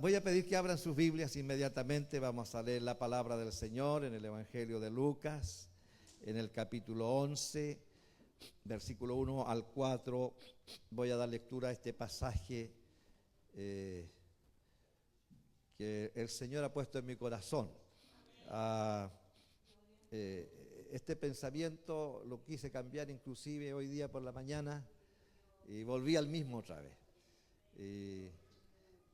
Voy a pedir que abran sus Biblias inmediatamente. Vamos a leer la palabra del Señor en el Evangelio de Lucas, en el capítulo 11, versículo 1 al 4. Voy a dar lectura a este pasaje que el Señor ha puesto en mi corazón. Este pensamiento lo quise cambiar inclusive hoy día por la mañana y volví al mismo otra vez.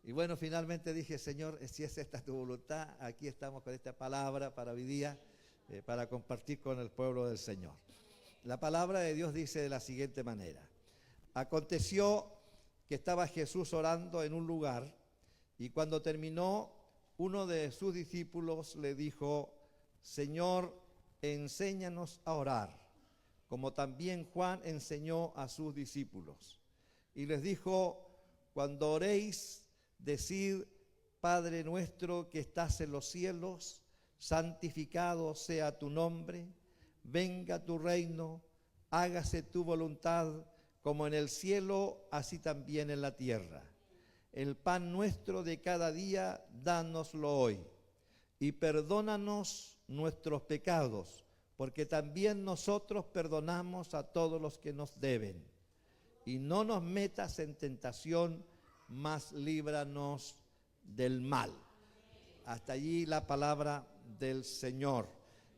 Y bueno, finalmente dije, Señor, si es esta tu voluntad, aquí estamos con esta palabra para hoy día, para compartir con el pueblo del Señor. La palabra de Dios dice de la siguiente manera: aconteció que estaba Jesús orando en un lugar, y cuando terminó, uno de sus discípulos le dijo: Señor, enséñanos a orar, como también Juan enseñó a sus discípulos. Y les dijo: cuando oréis, decid: Padre nuestro que estás en los cielos, santificado sea tu nombre, venga tu reino, hágase tu voluntad, como en el cielo, así también en la tierra. El pan nuestro de cada día, dánoslo hoy, y perdónanos nuestros pecados, porque también nosotros perdonamos a todos los que nos deben. Y no nos metas en tentación, mas líbranos del mal. Hasta allí la palabra del Señor.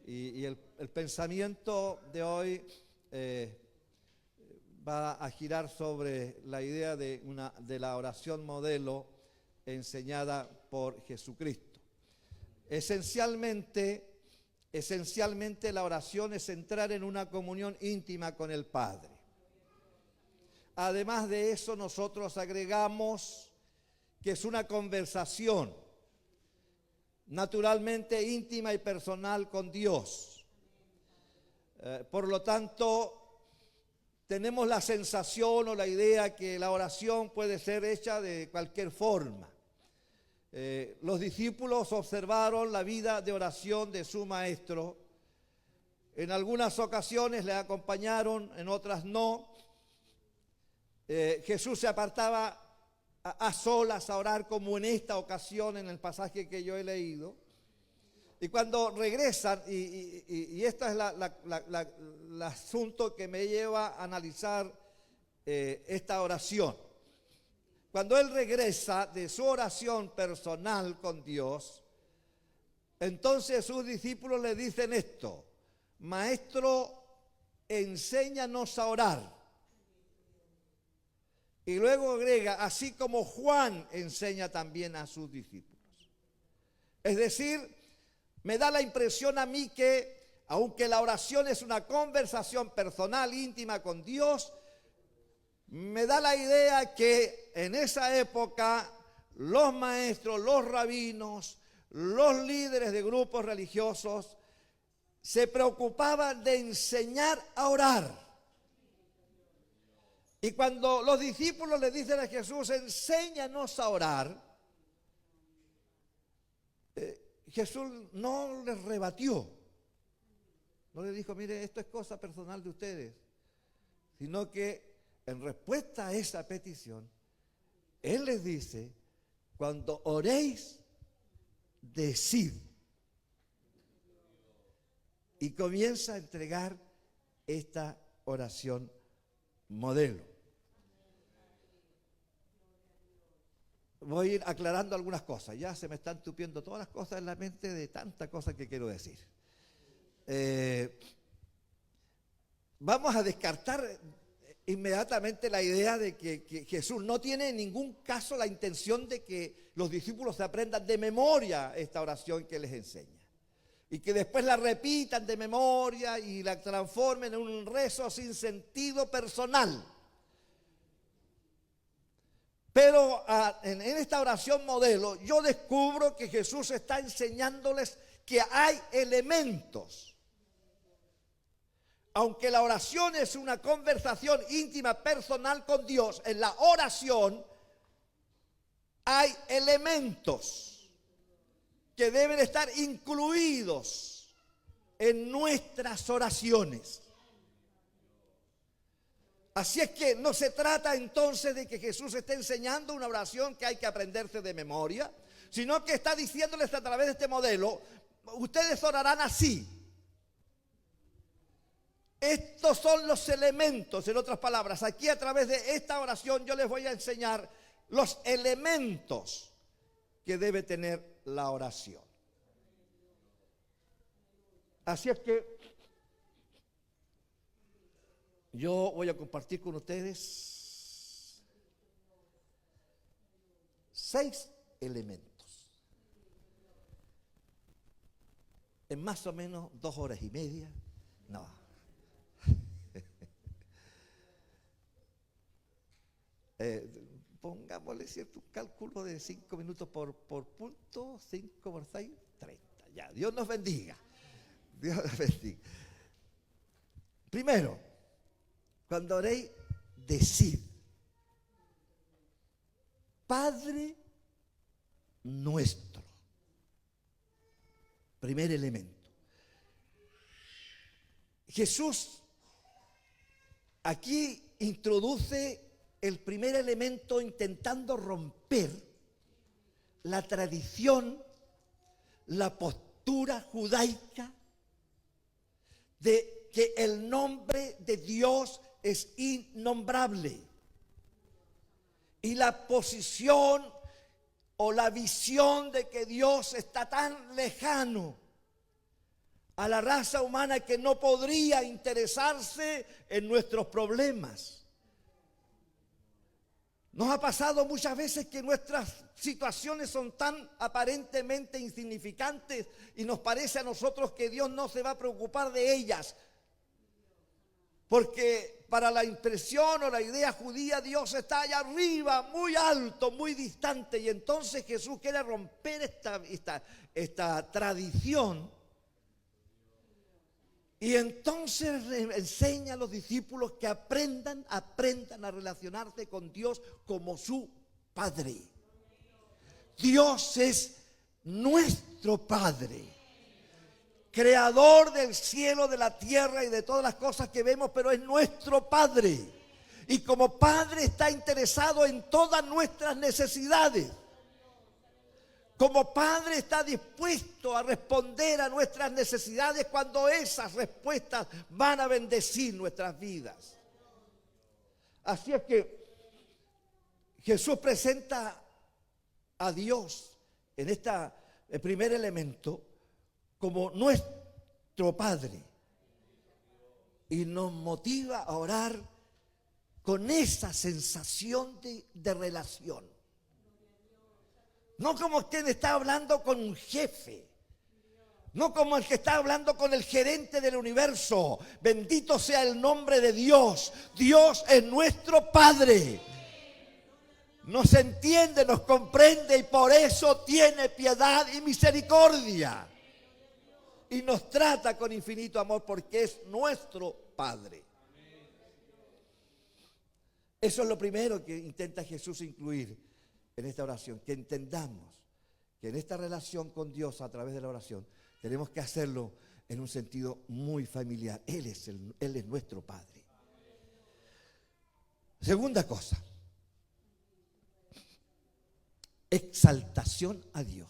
Y el pensamiento de hoy va a girar sobre la idea de la oración modelo enseñada por Jesucristo. Esencialmente la oración es entrar en una comunión íntima con el Padre. Además de eso, nosotros agregamos que es una conversación naturalmente íntima y personal con Dios. Por lo tanto, tenemos la sensación o la idea que la oración puede ser hecha de cualquier forma. Los discípulos observaron la vida de oración de su maestro. En algunas ocasiones le acompañaron, en otras no. Jesús se apartaba a solas a orar, como en esta ocasión en el pasaje que yo he leído. Y cuando regresan, y este es el asunto que me lleva a analizar esta oración. Cuando él regresa de su oración personal con Dios, entonces sus discípulos le dicen esto: Maestro, enséñanos a orar. Y luego agrega: así como Juan enseña también a sus discípulos. Es decir, me da la impresión a mí que, aunque la oración es una conversación personal, íntima con Dios, me da la idea que en esa época los maestros, los rabinos, los líderes de grupos religiosos se preocupaban de enseñar a orar. Y cuando los discípulos le dicen a Jesús: enséñanos a orar, Jesús no les rebatió. No les dijo: mire, esto es cosa personal de ustedes. Sino que en respuesta a esa petición, Él les dice: cuando oréis, decid. Y comienza a entregar esta oración modelo. Voy a ir aclarando algunas cosas. Ya se me están tupiendo todas las cosas en la mente de tantas cosas que quiero decir. Vamos a descartar inmediatamente la idea de que Jesús no tiene en ningún caso la intención de que los discípulos se aprendan de memoria esta oración que les enseña. Y que después la repitan de memoria y la transformen en un rezo sin sentido personal. Pero en esta oración modelo yo descubro que Jesús está enseñándoles que hay elementos. Aunque la oración es una conversación íntima, personal con Dios, en la oración hay elementos que deben estar incluidos en nuestras oraciones. Así es que no se trata entonces de que Jesús esté enseñando una oración que hay que aprenderse de memoria, sino que está diciéndoles a través de este modelo, ustedes orarán así. Estos son los elementos, en otras palabras, aquí a través de esta oración yo les voy a enseñar los elementos que debe tener la oración. Así es que yo voy a compartir con ustedes 6 elementos. En más o menos 2 horas y media. No. Pongámosle cierto un cálculo de 5 minutos por punto, 5 por 6, 30. Ya, Dios nos bendiga. Dios nos bendiga. Primero, cuando oréis, decid: Padre nuestro. Primer elemento. Jesús aquí introduce el primer elemento intentando romper la tradición, la postura judaica de que el nombre de Dios es innombrable. Y la posición o la visión de que Dios está tan lejano a la raza humana que no podría interesarse en nuestros problemas. Nos ha pasado muchas veces que nuestras situaciones son tan aparentemente insignificantes y nos parece a nosotros que Dios no se va a preocupar de ellas. Porque para la impresión o la idea judía Dios está allá arriba, muy alto, muy distante. Y entonces Jesús quiere romper esta tradición. Y entonces enseña a los discípulos que aprendan a relacionarse con Dios como su Padre. Dios es nuestro Padre, creador del cielo, de la tierra y de todas las cosas que vemos, pero es nuestro Padre. Y como Padre está interesado en todas nuestras necesidades. Como Padre está dispuesto a responder a nuestras necesidades cuando esas respuestas van a bendecir nuestras vidas. Así es que Jesús presenta a Dios en el primer elemento como nuestro Padre y nos motiva a orar con esa sensación de relación. No como quien está hablando con un jefe. No como el que está hablando con el gerente del universo. Bendito sea el nombre de Dios. Dios es nuestro Padre. Nos entiende, nos comprende y por eso tiene piedad y misericordia. Y nos trata con infinito amor porque es nuestro Padre. Eso es lo primero que intenta Jesús incluir en esta oración, que entendamos que en esta relación con Dios a través de la oración tenemos que hacerlo en un sentido muy familiar. Él es nuestro Padre. Segunda cosa, exaltación a Dios.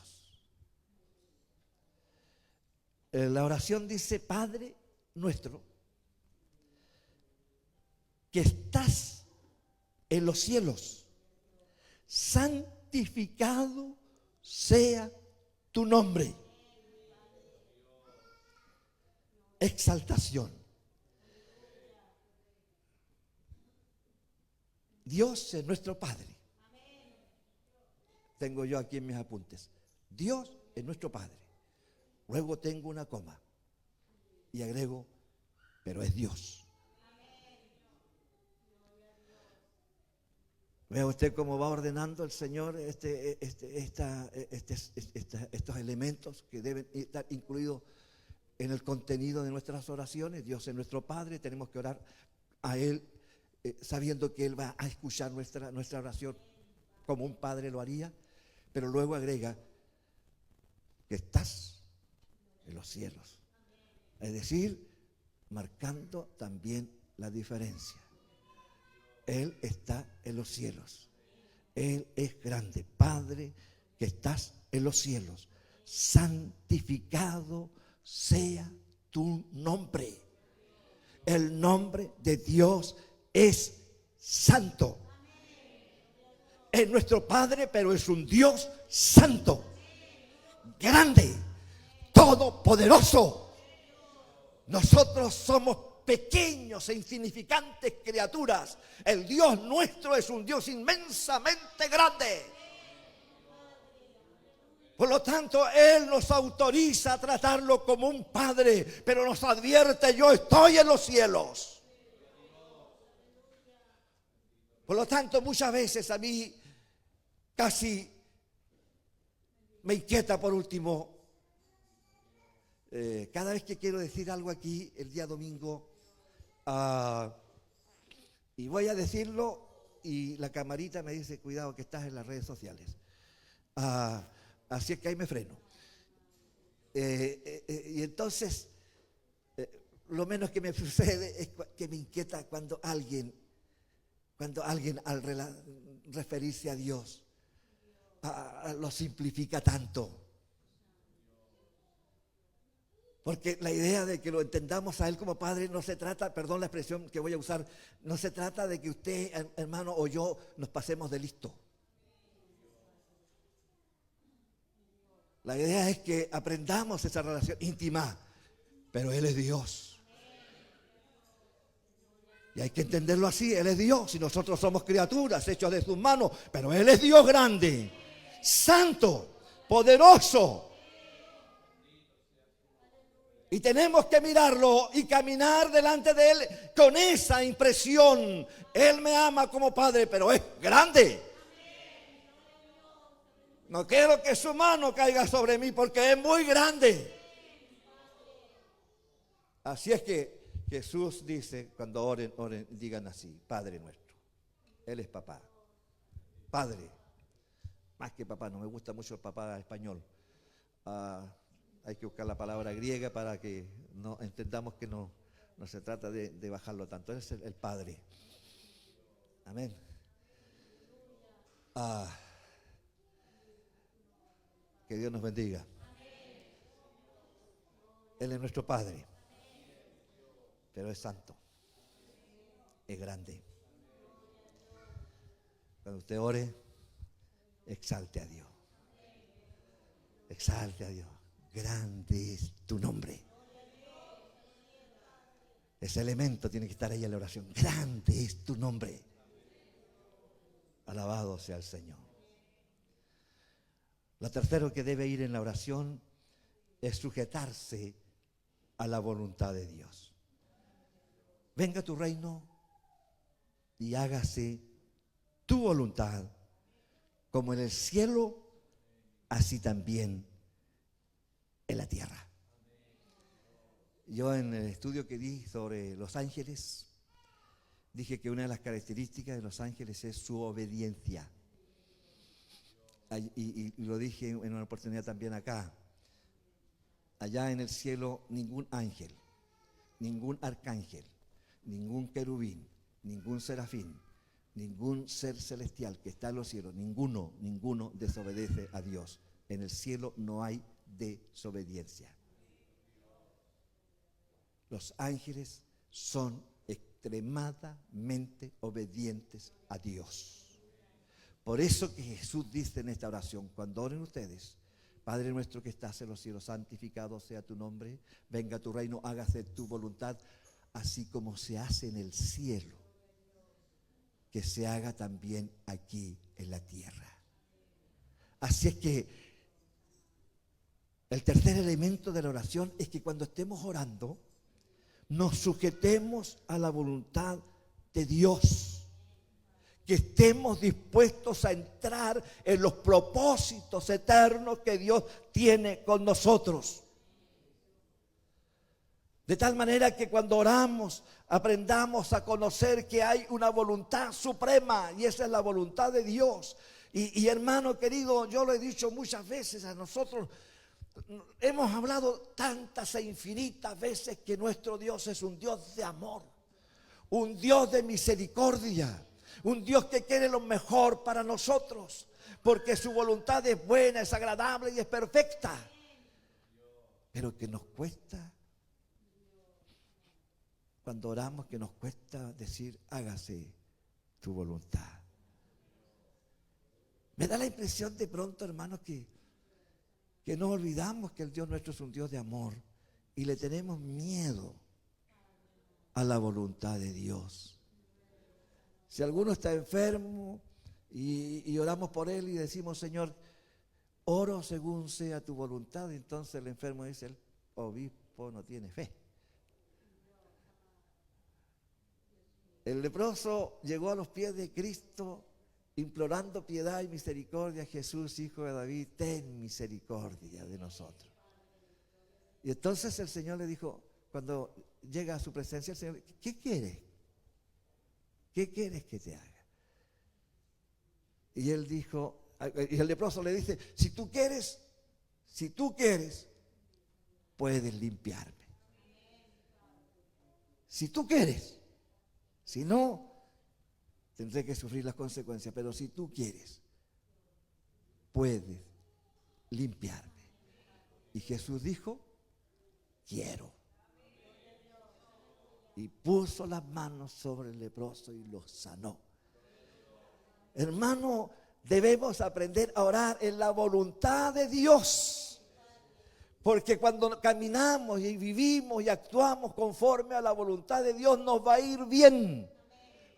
La oración dice: Padre nuestro, que estás en los cielos, santificado sea tu nombre. Exaltación. Dios es nuestro Padre. Tengo yo aquí en mis apuntes: Dios es nuestro Padre. Luego tengo una coma y agrego: pero es Dios. Vea usted cómo va ordenando el Señor estos elementos que deben estar incluidos en el contenido de nuestras oraciones. Dios es nuestro Padre, tenemos que orar a Él sabiendo que Él va a escuchar nuestra oración como un padre lo haría, pero luego agrega que estás en los cielos. Es decir, marcando también la diferencia. Él está en los cielos. Él es grande, Padre que que estás en los cielos, santificado sea tu nombre. El nombre de Dios es santo. Es nuestro Padre, pero es un Dios santo, grande, todopoderoso. Nosotros somos pequeños e insignificantes criaturas. El Dios nuestro es un Dios inmensamente grande. Por lo tanto, Él nos autoriza a tratarlo como un padre, pero nos advierte: yo estoy en los cielos. Por lo tanto, muchas veces a mí casi me inquieta, por último, cada vez que quiero decir algo aquí el día domingo, y voy a decirlo, y la camarita me dice: cuidado que estás en las redes sociales. Así es que ahí me freno. Y entonces, lo menos que me sucede es que me inquieta cuando alguien al referirse a Dios lo simplifica tanto. Porque la idea de que lo entendamos a Él como Padre no se trata, perdón la expresión que voy a usar, no se trata de que usted, hermano, o yo nos pasemos de listo. La idea es que aprendamos esa relación íntima, pero Él es Dios. Y hay que entenderlo así: Él es Dios y nosotros somos criaturas hechos de sus manos, pero Él es Dios grande, santo, poderoso. Y tenemos que mirarlo y caminar delante de Él con esa impresión: Él me ama como Padre, pero es grande. No quiero que su mano caiga sobre mí porque es muy grande. Así es que Jesús dice, cuando oren, digan así: Padre nuestro. Él es papá. Padre. Más que papá, no me gusta mucho el papá español. Hay que buscar la palabra griega para que no entendamos que no se trata de bajarlo tanto. Él es el Padre. Amén. Que Dios nos bendiga. Él es nuestro Padre, pero es santo, es grande. Cuando usted ore, exalte a Dios. Exalte a Dios. Grande es tu nombre. Ese elemento tiene que estar ahí en la oración. Grande es tu nombre. Alabado sea el Señor. Lo tercero que debe ir en la oración es sujetarse a la voluntad de Dios. Venga tu reino y hágase tu voluntad, como en el cielo, así también en la tierra. Yo en el estudio que di sobre los ángeles, dije que una de las características de los ángeles es su obediencia. Y lo dije en una oportunidad también acá. Allá en el cielo ningún ángel, ningún arcángel, ningún querubín, ningún serafín, ningún ser celestial que está en los cielos, ninguno desobedece a Dios. En el cielo no hay desobediencia. Los ángeles son extremadamente obedientes a Dios. Por eso que Jesús dice en esta oración, cuando oren ustedes: Padre nuestro que estás en los cielos, santificado sea tu nombre, venga tu reino, hágase tu voluntad, así como se hace en el cielo, que se haga también aquí en la tierra. Así es que el tercer elemento de la oración es que cuando estemos orando, nos sujetemos a la voluntad de Dios. Que estemos dispuestos a entrar en los propósitos eternos que Dios tiene con nosotros. De tal manera que cuando oramos aprendamos a conocer que hay una voluntad suprema y esa es la voluntad de Dios. Y hermano querido, yo lo he dicho muchas veces, a nosotros hemos hablado tantas e infinitas veces que nuestro Dios es un Dios de amor, un Dios de misericordia, Un Dios que quiere lo mejor para nosotros, porque su voluntad es buena, es agradable y es perfecta. Pero que nos cuesta, cuando oramos, que nos cuesta decir, hágase tu voluntad. Me da la impresión de pronto, hermanos, que nos olvidamos que el Dios nuestro es un Dios de amor y le tenemos miedo a la voluntad de Dios. Si alguno está enfermo y oramos por él y decimos, Señor, oro según sea tu voluntad, entonces el enfermo dice, el obispo no tiene fe. El leproso llegó a los pies de Cristo implorando piedad y misericordia. Jesús, hijo de David, ten misericordia de nosotros. Y entonces el Señor le dijo, cuando llega a su presencia, el Señor, ¿qué quieres? ¿Qué quieres que te haga? Y él dijo, y el leproso le dice, si tú quieres, puedes limpiarme. Si tú quieres, si no, tendré que sufrir las consecuencias, pero si tú quieres, puedes limpiarme. Y Jesús dijo, quiero. Y puso las manos sobre el leproso y lo sanó. Hermano, debemos aprender a orar en la voluntad de Dios. Porque cuando caminamos y vivimos y actuamos conforme a la voluntad de Dios, nos va a ir bien.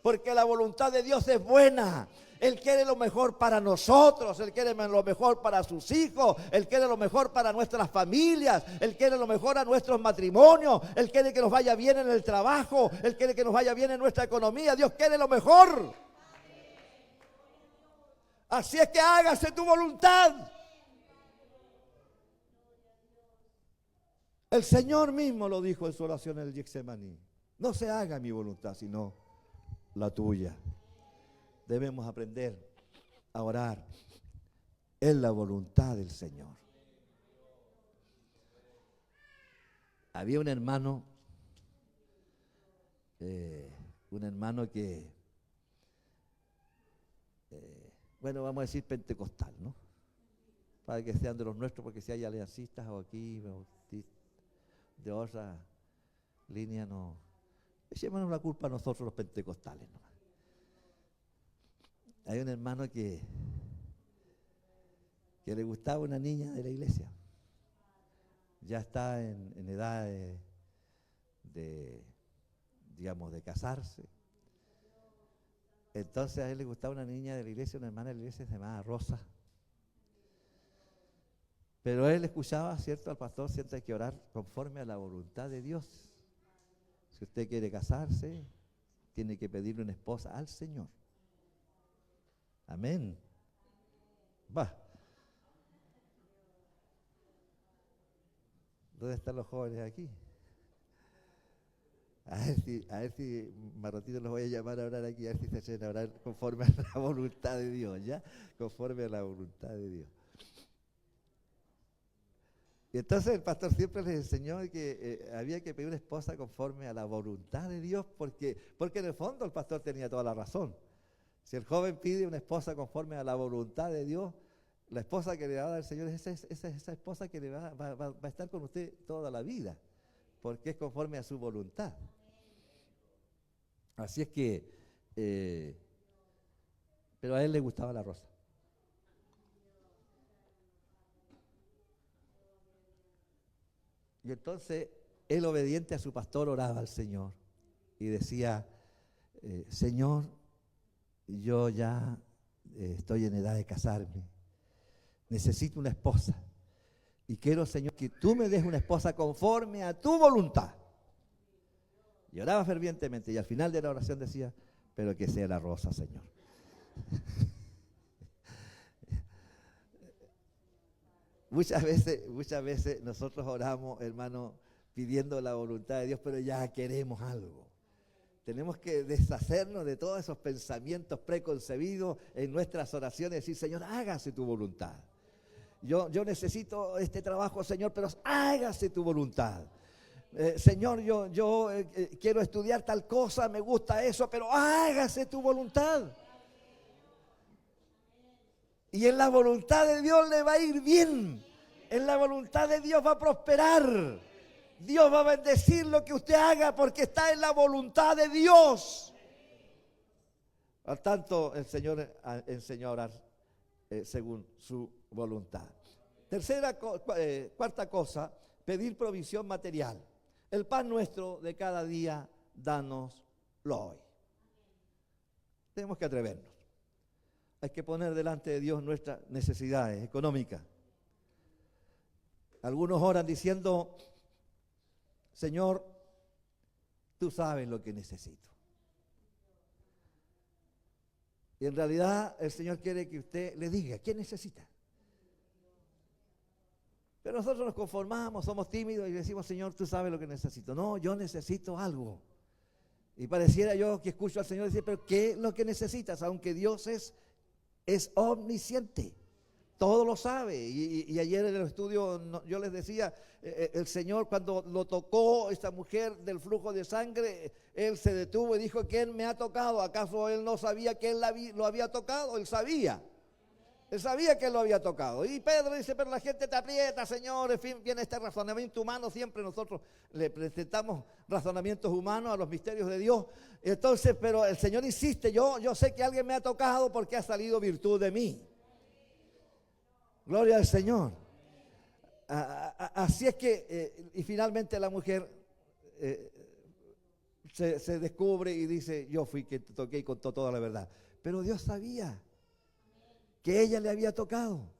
Porque la voluntad de Dios es buena. Él quiere lo mejor para nosotros, Él quiere lo mejor para sus hijos, Él quiere lo mejor para nuestras familias, Él quiere lo mejor a nuestros matrimonios, Él quiere que nos vaya bien en el trabajo, Él quiere que nos vaya bien en nuestra economía. Dios quiere lo mejor. Así es que hágase tu voluntad. El Señor mismo lo dijo en su oración en el Getsemaní. No se haga mi voluntad, sino la tuya. Debemos aprender a orar en la voluntad del Señor. Había un hermano que, bueno, vamos a decir pentecostal, ¿no? Para que sean de los nuestros, porque si hay aliancistas o aquí, de otra línea, no. Echémonos la culpa a nosotros los pentecostales, ¿no? Hay un hermano que le gustaba una niña de la iglesia. Ya está en edad digamos, de casarse. Entonces a él le gustaba una niña de la iglesia, una hermana de la iglesia, se llamaba Rosa. Pero él escuchaba, ¿cierto?, al pastor, siempre hay que orar conforme a la voluntad de Dios. Si usted quiere casarse, tiene que pedirle una esposa al Señor. Amén. Va. ¿Dónde están los jóvenes aquí? A ver si más ratito los voy a llamar a orar aquí, a ver si se hacen a orar conforme a la voluntad de Dios, ¿ya? Conforme a la voluntad de Dios. Y entonces el pastor siempre les enseñó que había que pedir una esposa conforme a la voluntad de Dios, porque en el fondo el pastor tenía toda la razón. Si el joven pide una esposa conforme a la voluntad de Dios, la esposa que le va a dar el Señor es esa esposa que le va a estar con usted toda la vida, porque es conforme a su voluntad. Así es que, pero a él le gustaba la Rosa. Y entonces él, obediente a su pastor, oraba al Señor y decía, Señor, yo ya estoy en edad de casarme, necesito una esposa y quiero, Señor, que tú me des una esposa conforme a tu voluntad. Y oraba fervientemente y al final de la oración decía, pero que sea la Rosa, Señor. Muchas veces nosotros oramos, hermano, pidiendo la voluntad de Dios, pero ya queremos algo. Tenemos que deshacernos de todos esos pensamientos preconcebidos en nuestras oraciones y decir, Señor, hágase tu voluntad. Yo necesito este trabajo, Señor, pero hágase tu voluntad. Señor, yo quiero estudiar tal cosa, me gusta eso, pero hágase tu voluntad. Y en la voluntad de Dios le va a ir bien. En la voluntad de Dios va a prosperar. Dios va a bendecir lo que usted haga porque está en la voluntad de Dios. Por tanto, el Señor enseñó a orar según su voluntad. Cuarta cosa, pedir provisión material. El pan nuestro de cada día, dánoslo hoy. Tenemos que atrevernos. Hay que poner delante de Dios nuestras necesidades económicas. Algunos oran diciendo, Señor, tú sabes lo que necesito. Y en realidad el Señor quiere que usted le diga, ¿qué necesita? Pero nosotros nos conformamos, somos tímidos y decimos, Señor, tú sabes lo que necesito. No, yo necesito algo. Y pareciera yo que escucho al Señor decir, pero ¿qué es lo que necesitas? Aunque Dios es omnisciente, todo lo sabe. Y ayer en el estudio yo les decía, el Señor cuando lo tocó esta mujer del flujo de sangre, Él se detuvo y dijo, ¿quién me ha tocado? ¿Acaso Él no sabía que Él lo había tocado? Él sabía que Él lo había tocado. Y Pedro dice, pero la gente te aprieta, Señor. En fin, viene este razonamiento humano. Siempre nosotros le presentamos razonamientos humanos a los misterios de Dios. Entonces, pero el Señor insiste, yo sé que alguien me ha tocado porque ha salido virtud de mí. Gloria al Señor. Así es que, y finalmente la mujer se descubre y dice, yo fui quien te toqué y contó toda la verdad. Pero Dios sabía que ella le había tocado.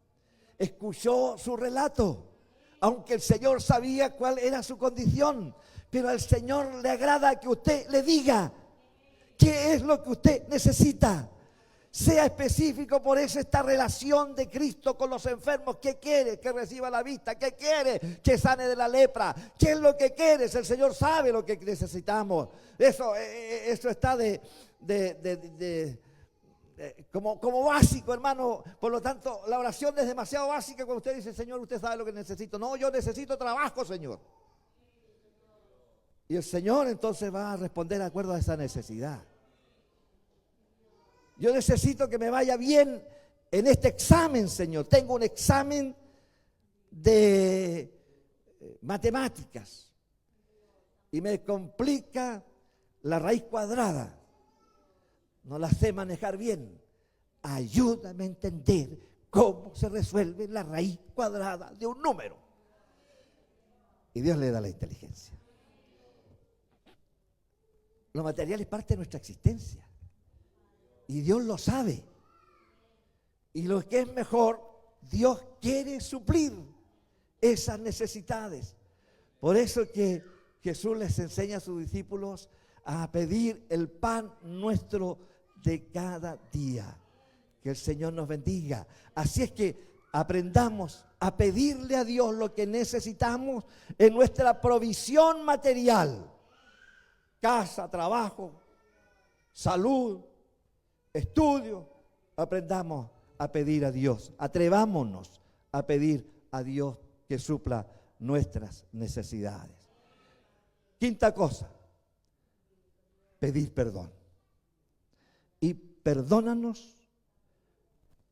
Escuchó su relato, aunque el Señor sabía cuál era su condición. Pero al Señor le agrada que usted le diga qué es lo que usted necesita. Sea específico, por eso esta relación de Cristo con los enfermos. ¿Qué quiere? Que reciba la vista. ¿Qué quiere? Que sane de la lepra. ¿Qué es lo que quieres? El Señor sabe lo que necesitamos. Eso está como básico, hermano. Por lo tanto, la oración es demasiado básica cuando usted dice, Señor, usted sabe lo que necesito. No, yo necesito trabajo, Señor. Y el Señor entonces va a responder de acuerdo a esa necesidad. Yo necesito que me vaya bien en este examen, Señor. Tengo un examen de matemáticas y me complica la raíz cuadrada. No la sé manejar bien. Ayúdame a entender cómo se resuelve la raíz cuadrada de un número. Y Dios le da la inteligencia. Lo material es parte de nuestra existencia. Y Dios lo sabe. Y lo que es mejor, Dios quiere suplir esas necesidades. Por eso que Jesús les enseña a sus discípulos a pedir el pan nuestro de cada día. Que el Señor nos bendiga. Así es que aprendamos a pedirle a Dios lo que necesitamos en nuestra provisión material. Casa, trabajo, salud, estudio. Aprendamos a pedir a Dios. Atrevámonos a pedir a Dios que supla nuestras necesidades. Quinta cosa, pedir perdón. Y perdónanos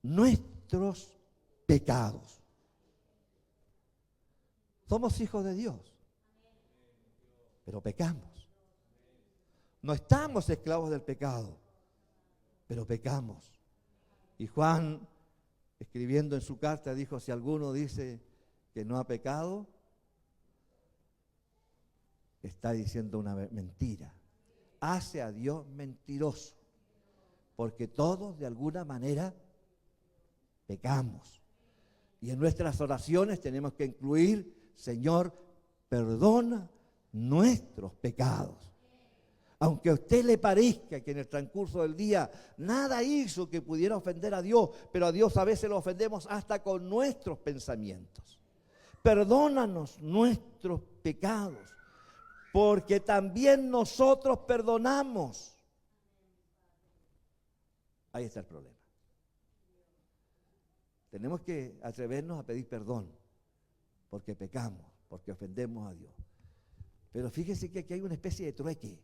nuestros pecados. Somos hijos de Dios, pero pecamos. No estamos esclavos del pecado, pero pecamos. Y Juan, escribiendo en su carta, dijo, si alguno dice que no ha pecado, está diciendo una mentira. Hace a Dios mentiroso, porque todos de alguna manera pecamos. Y en nuestras oraciones tenemos que incluir, Señor, perdona nuestros pecados. Aunque a usted le parezca que en el transcurso del día nada hizo que pudiera ofender a Dios, pero a Dios a veces lo ofendemos hasta con nuestros pensamientos. Perdónanos nuestros pecados, porque también nosotros perdonamos. Ahí está el problema. Tenemos que atrevernos a pedir perdón, porque pecamos, porque ofendemos a Dios. Pero fíjese que aquí hay una especie de trueque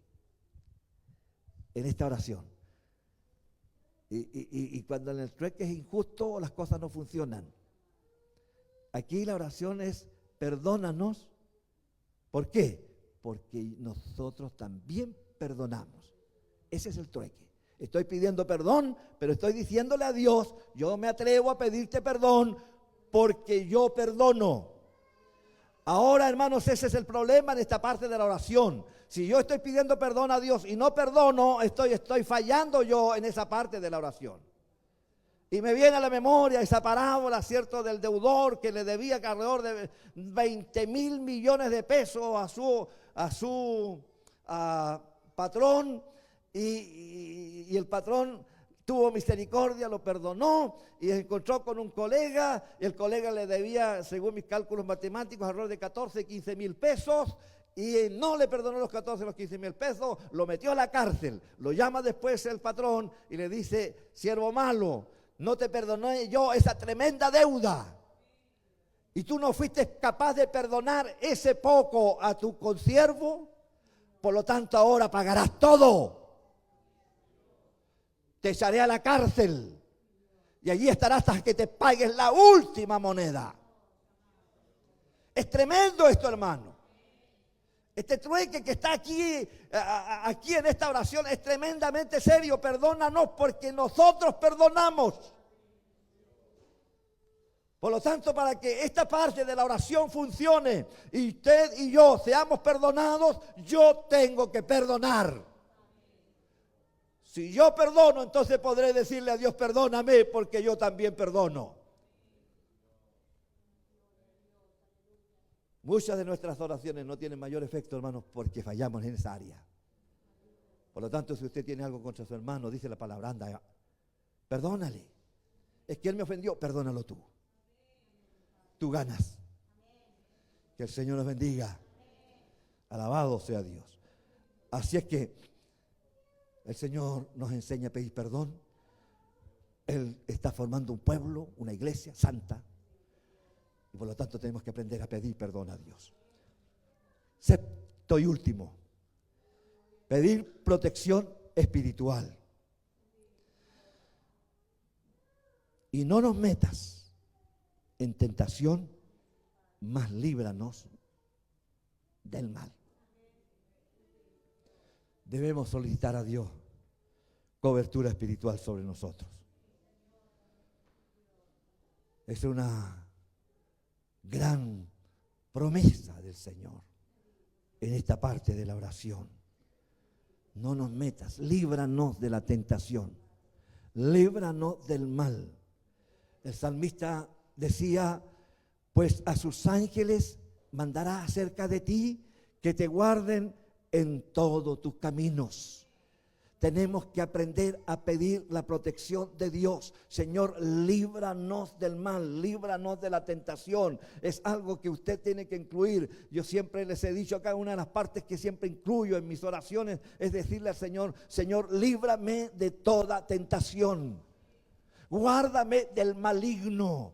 en esta oración. Y cuando en el trueque es injusto, las cosas no funcionan. Aquí la oración es: perdónanos. ¿Por qué? Porque nosotros también perdonamos. Ese es el trueque. Estoy pidiendo perdón, pero estoy diciéndole a Dios: yo me atrevo a pedirte perdón porque yo perdono. Ahora, hermanos, ese es el problema en esta parte de la oración. Si yo estoy pidiendo perdón a Dios y no perdono, estoy fallando yo en esa parte de la oración. Y me viene a la memoria esa parábola, ¿cierto?, del deudor que le debía alrededor de 20,000 millones de pesos a su patrón, y el patrón tuvo misericordia, lo perdonó y se encontró con un colega, y el colega le debía, según mis cálculos matemáticos, alrededor de 14, 15 mil pesos, y no le perdonó los 14, los 15 mil pesos, lo metió a la cárcel. Lo llama después el patrón y le dice: siervo malo, no te perdoné yo esa tremenda deuda, y tú no fuiste capaz de perdonar ese poco a tu consiervo, por lo tanto ahora pagarás todo. Te echaré a la cárcel y allí estarás hasta que te pagues la última moneda. Es tremendo esto, hermano. Este trueque que está aquí en esta oración es tremendamente serio. Perdónanos porque nosotros perdonamos. Por lo tanto, para que esta parte de la oración funcione y usted y yo seamos perdonados, yo tengo que perdonar. Si yo perdono, entonces podré decirle a Dios: perdóname porque yo también perdono. Muchas de nuestras oraciones no tienen mayor efecto, hermanos, porque fallamos en esa área. Por lo tanto, si usted tiene algo contra su hermano, dice la palabra: anda, perdónale. Es que él me ofendió, perdónalo tú. Tú ganas. Que el Señor nos bendiga. Alabado sea Dios. Así es que el Señor nos enseña a pedir perdón. Él está formando un pueblo, una iglesia santa. Y por lo tanto tenemos que aprender a pedir perdón a Dios. Sexto y último: pedir protección espiritual. Y no nos metas en tentación, mas líbranos del mal. Debemos solicitar a Dios cobertura espiritual sobre nosotros. Es una gran promesa del Señor en esta parte de la oración. No nos metas, líbranos de la tentación, líbranos del mal. El salmista decía: pues a sus ángeles mandará acerca de ti, que te guarden en todos tus caminos. Tenemos que aprender a pedir la protección de Dios. Señor, líbranos del mal, líbranos de la tentación. Es algo que usted tiene que incluir. Yo siempre les he dicho acá, una de las partes que siempre incluyo en mis oraciones es decirle al Señor: Señor, líbrame de toda tentación. Guárdame del maligno.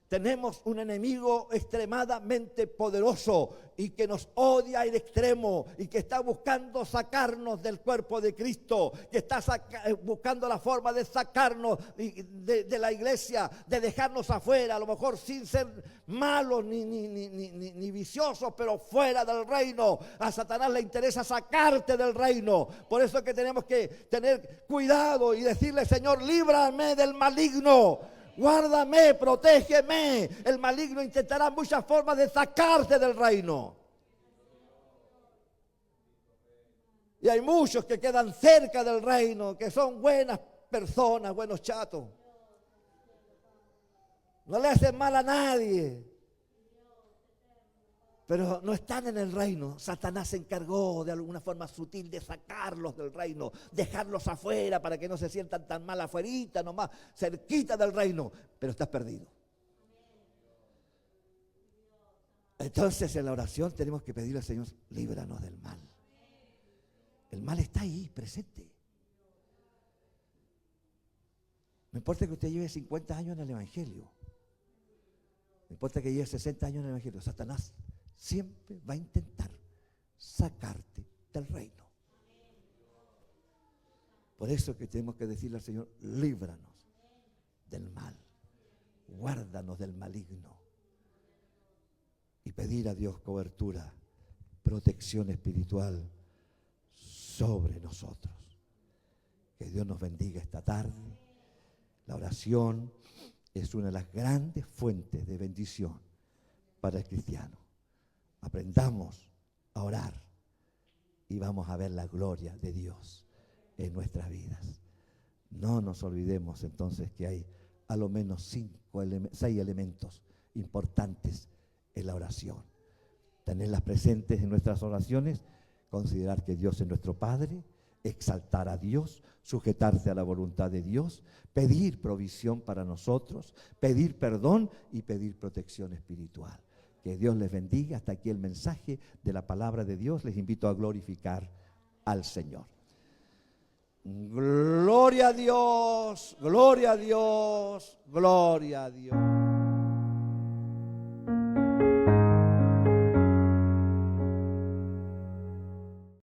Tenemos un enemigo extremadamente poderoso y que nos odia en extremo y que está buscando sacarnos del cuerpo de Cristo, que está buscando la forma de sacarnos de la iglesia, de dejarnos afuera, a lo mejor sin ser malos ni viciosos, pero fuera del reino. A Satanás le interesa sacarte del reino. Por eso es que tenemos que tener cuidado y decirle: Señor, líbrame del maligno. Guárdame, protégeme. El maligno intentará muchas formas de sacarte del reino. Y hay muchos que quedan cerca del reino, que son buenas personas, buenos chatos. No le hacen mal a nadie. Pero no están en el reino. Satanás se encargó de alguna forma sutil de sacarlos del reino, dejarlos afuera para que no se sientan tan mal afuerita, nomás cerquita del reino. Pero estás perdido. Entonces en la oración tenemos que pedirle al Señor: líbranos del mal. El mal está ahí, presente. No importa que usted lleve 50 años en el Evangelio. No importa que lleve 60 años en el Evangelio. Satanás siempre va a intentar sacarte del reino. Por eso que tenemos que decirle al Señor, líbranos del mal, guárdanos del maligno. Y pedir a Dios cobertura, protección espiritual sobre nosotros. Que Dios nos bendiga esta tarde. La oración es una de las grandes fuentes de bendición para el cristiano. Aprendamos a orar y vamos a ver la gloria de Dios en nuestras vidas. No nos olvidemos entonces que hay a lo menos 6 elementos importantes en la oración. Tenerlas presentes en nuestras oraciones, considerar que Dios es nuestro Padre, exaltar a Dios, sujetarse a la voluntad de Dios, pedir provisión para nosotros, pedir perdón y pedir protección espiritual. Que Dios les bendiga. Hasta aquí el mensaje de la palabra de Dios. Les invito a glorificar al Señor. Gloria a Dios, gloria a Dios, gloria a Dios.